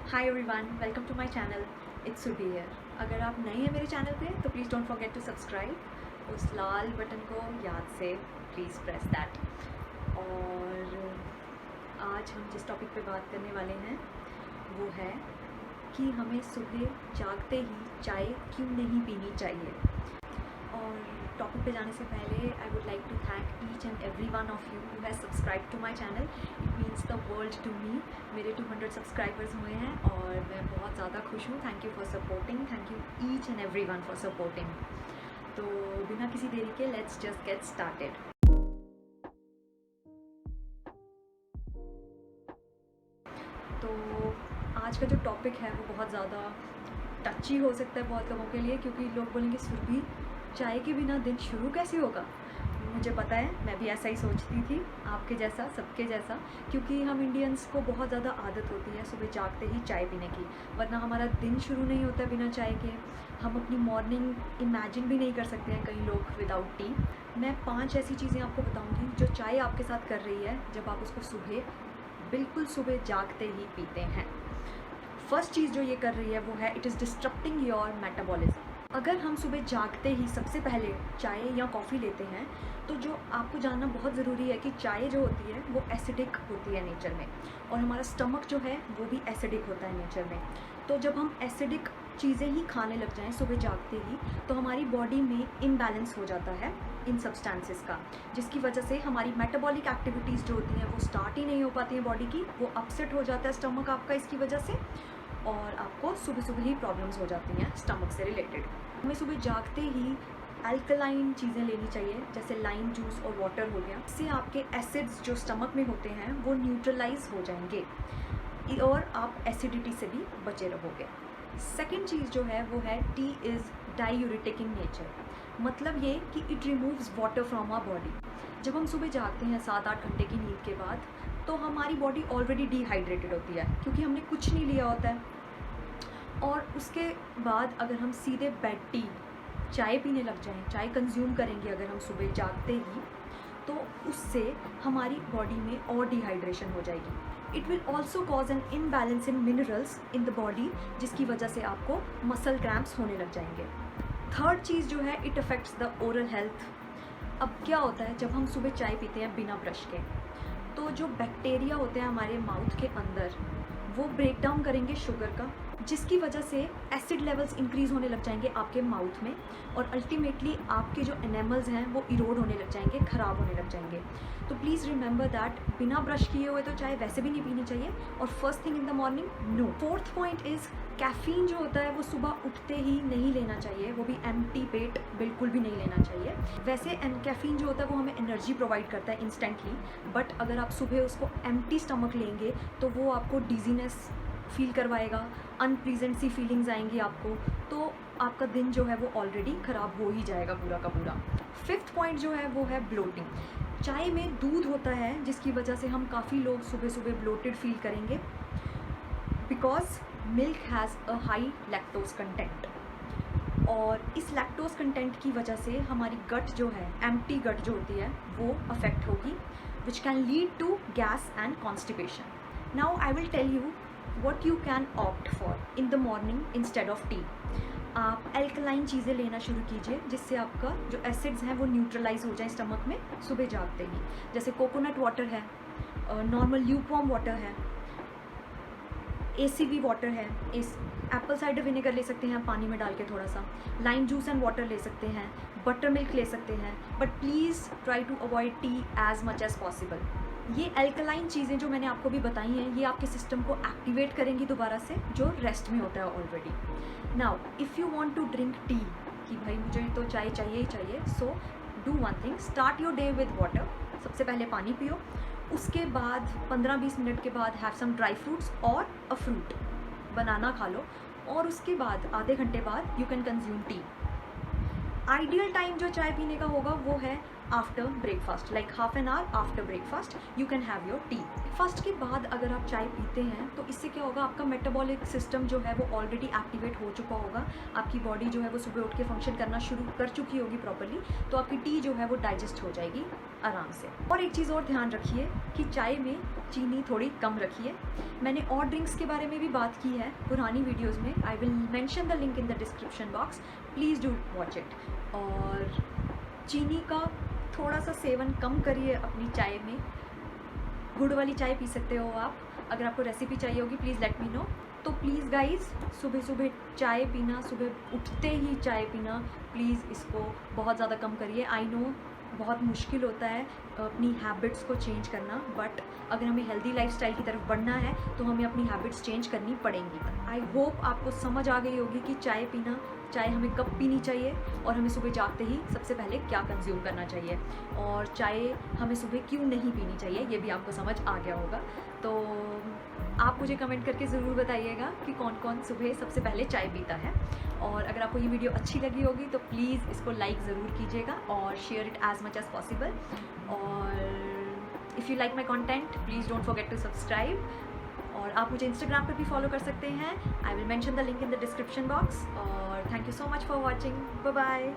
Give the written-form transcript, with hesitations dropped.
Hi everyone, welcome to my channel. It's Subi here. अगर आप नए हैं मेरे चैनल पे तो please don't forget to subscribe. उस लाल बटन को याद से प्लीज़ प्रेस दैट। और आज हम जिस टॉपिक पे बात करने वाले हैं वो है कि हमें सुबह जागते ही चाय क्यों नहीं पीनी चाहिए। और टॉपिक पे जाने से पहले I would like to thank each and every one of you who has subscribe to my channel. It means the world to me. मेरे 200 सब्सक्राइबर्स हुए हैं और मैं बहुत ज़्यादा खुश हूँ। Thank you for supporting. Thank you each and every one for supporting. तो बिना किसी देरी के लेट्स जस्ट गेट स्टार्टेड। तो आज का जो टॉपिक है वो बहुत ज़्यादा टची हो सकता है बहुत लोगों के लिए, क्योंकि लोग बोलेंगे सुरभि चाय के बिना दिन शुरू कैसे होगा। मुझे पता है, मैं भी ऐसा ही सोचती थी, आपके जैसा, सबके जैसा, क्योंकि हम इंडियंस को बहुत ज़्यादा आदत होती है सुबह जागते ही चाय पीने की, वरना हमारा दिन शुरू नहीं होता बिना चाय के। हम अपनी मॉर्निंग इमेजिन भी नहीं कर सकते हैं कई लोग विदाउट टी। मैं 5 ऐसी चीज़ें आपको बताऊंगी जो चाय आपके साथ कर रही है जब आप उसको सुबह, बिल्कुल सुबह जागते ही पीते हैं। फर्स्ट चीज़ जो ये कर रही है वो है it is disturbing your metabolism. अगर हम सुबह जागते ही सबसे पहले चाय या कॉफ़ी लेते हैं तो जो आपको जानना बहुत ज़रूरी है कि चाय जो होती है वो एसिडिक होती है नेचर में, और हमारा स्टमक जो है वो भी एसिडिक होता है नेचर में। तो जब हम एसिडिक चीज़ें ही खाने लग जाएं सुबह जागते ही तो हमारी बॉडी में इम्बैलेंस हो जाता है इन सब्सटेंसेस का, जिसकी वजह से हमारी मेटाबॉलिक एक्टिविटीज़ जो होती हैं वो स्टार्ट ही नहीं हो पाती हैं बॉडी की। वो अपसेट हो जाता है स्टमक आपका इसकी वजह से, और आपको सुबह सुबह ही प्रॉब्लम्स हो जाती हैं स्टमक से रिलेटेड। हमें सुबह जागते ही अल्कलाइन चीज़ें लेनी चाहिए, जैसे लाइम जूस और वाटर हो गया। इससे आपके एसिड्स जो स्टमक में होते हैं वो न्यूट्रलाइज हो जाएंगे और आप एसिडिटी से भी बचे रहोगे। सेकेंड चीज़ जो है वो है tea is diuretic in nature. मतलब ये कि it removes water from our body. जब हम सुबह जागते हैं 7-8 घंटे की नींद के बाद तो हमारी बॉडी ऑलरेडी डिहाइड्रेटेड होती है, क्योंकि हमने कुछ नहीं लिया होता है। और उसके बाद अगर हम सीधे बेड टी चाय पीने लग जाएं, चाय कंज्यूम करेंगे अगर हम सुबह जागते ही, तो उससे हमारी बॉडी में और डिहाइड्रेशन हो जाएगी। It will also cause an imbalance in minerals in the body, जिसकी वजह से आपको मसल क्रैम्प्स होने लग जाएंगे। थर्ड चीज़ जो है it affects the oral health. अब क्या होता है जब हम सुबह चाय पीते हैं बिना ब्रश के, तो जो बैक्टीरिया होते हैं हमारे माउथ के अंदर वो ब्रेक डाउन करेंगे शुगर का, जिसकी वजह से एसिड लेवल्स इंक्रीज़ होने लग जाएंगे आपके माउथ में, और अल्टीमेटली आपके जो एनेमल्स हैं वो इरोड होने लग जाएंगे, ख़राब होने लग जाएंगे। तो प्लीज़ रिमेंबर दैट बिना ब्रश किए हुए तो चाय वैसे भी नहीं पीनी चाहिए, और first thing in the morning no. Fourth point is caffeine जो होता है वो सुबह उठते ही नहीं लेना चाहिए, वो भी एम्प्टी पेट बिल्कुल भी नहीं लेना चाहिए। वैसे कैफ़ीन जो होता है वो हमें एनर्जी प्रोवाइड करता है इंस्टेंटली, बट अगर आप सुबह उसको एम्प्टी स्टमक लेंगे तो वो आपको डिजीनेस फील करवाएगा, अनप्लीजेंट सी फीलिंग्स आएंगी आपको, तो आपका दिन जो है वो ऑलरेडी ख़राब हो ही जाएगा पूरा का पूरा। फिफ्थ पॉइंट जो है वो है ब्लोटिंग। चाय में दूध होता है जिसकी वजह से हम काफ़ी लोग सुबह सुबह ब्लोटेड फील करेंगे, because milk has a high lactose content, और इस लैक्टोज कंटेंट की वजह से हमारी गट जो है, एम्प्टी गट जो होती है, वो अफेक्ट होगी, which can lead to gas and constipation. Now I will tell you what you can opt for in the morning instead of tea। आप एल्कलाइन चीज़ें लेना शुरू कीजिए जिससे आपका जो एसिड्स हैं वो न्यूट्रलाइज हो जाए स्टमक में सुबह जागते ही, जैसे कोकोनट वाटर है, नॉर्मल ल्यूकवार्म वाटर है, ACV वाटर है, एप्पल साइडर विनेगर ले सकते हैं पानी में डाल के थोड़ा सा, लाइम जूस एंड वाटर ले सकते हैं, बटर मिल्क ले सकते हैं, but please try to avoid tea as much as possible. ये एल्कलाइन चीज़ें जो मैंने आपको भी बताई हैं ये आपके सिस्टम को एक्टिवेट करेंगी दोबारा से, जो रेस्ट में होता है already. Now if you want to drink tea, कि भाई मुझे तो चाय चाहिए ही चाहिए, so do one thing, start your day with water. सबसे पहले पानी पियो, उसके बाद 15-20 मिनट के बाद हैव सम ड्राई फ्रूट्स और अ फ्रूट, बनाना खा लो, और उसके बाद आधे घंटे बाद you can consume T. Ideal time जो चाय पीने का होगा वो है after breakfast, like half an hour after breakfast you can have your T. First के बाद अगर आप चाय पीते हैं तो इससे क्या होगा, आपका मेटाबॉलिक सिस्टम जो है वो ऑलरेडी एक्टिवेट हो चुका होगा, आपकी बॉडी जो है वो सुबह उठ के फंक्शन करना शुरू कर चुकी होगी प्रॉपरली, तो आपकी टी जो है वो डाइजेस्ट हो जाएगी आराम से। और एक चीज़ और ध्यान रखिए कि चाय में चीनी थोड़ी कम रखिए। मैंने और ड्रिंक्स के बारे में भी बात की है पुरानी वीडियोज़ में, आई will mention the link in the description box, please do watch it. और चीनी का थोड़ा सा सेवन कम करिए अपनी चाय में। गुड़ वाली चाय पी सकते हो आप। अगर आपको रेसिपी चाहिए होगी प्लीज़ लेट मी नो। तो प्लीज़ गाइज़, सुबह सुबह चाय पीना, सुबह उठते ही चाय पीना, प्लीज़ इसको बहुत ज़्यादा कम करिए। आई नो बहुत मुश्किल होता है अपनी हैबिट्स को चेंज करना, बट अगर हमें हेल्दी लाइफस्टाइल की तरफ बढ़ना है तो हमें अपनी हैबिट्स चेंज करनी पड़ेंगी। आई होप आपको समझ आ गई होगी कि चाय हमें कब पीनी चाहिए और हमें सुबह जागते ही सबसे पहले क्या कंज्यूम करना चाहिए, और चाय हमें सुबह क्यों नहीं पीनी चाहिए, ये भी आपको समझ आ गया होगा। तो आप मुझे कमेंट करके ज़रूर बताइएगा कि कौन कौन सुबह सबसे पहले चाय पीता है। और अगर आपको ये वीडियो अच्छी लगी होगी तो प्लीज़ इसको लाइक ज़रूर कीजिएगा और share it as much as possible. और if you like my content please don't forget to subscribe. और आप मुझे इंस्टाग्राम पर भी फॉलो कर सकते हैं, I will mention the link in the description box. और thank you so much for watching, bye bye.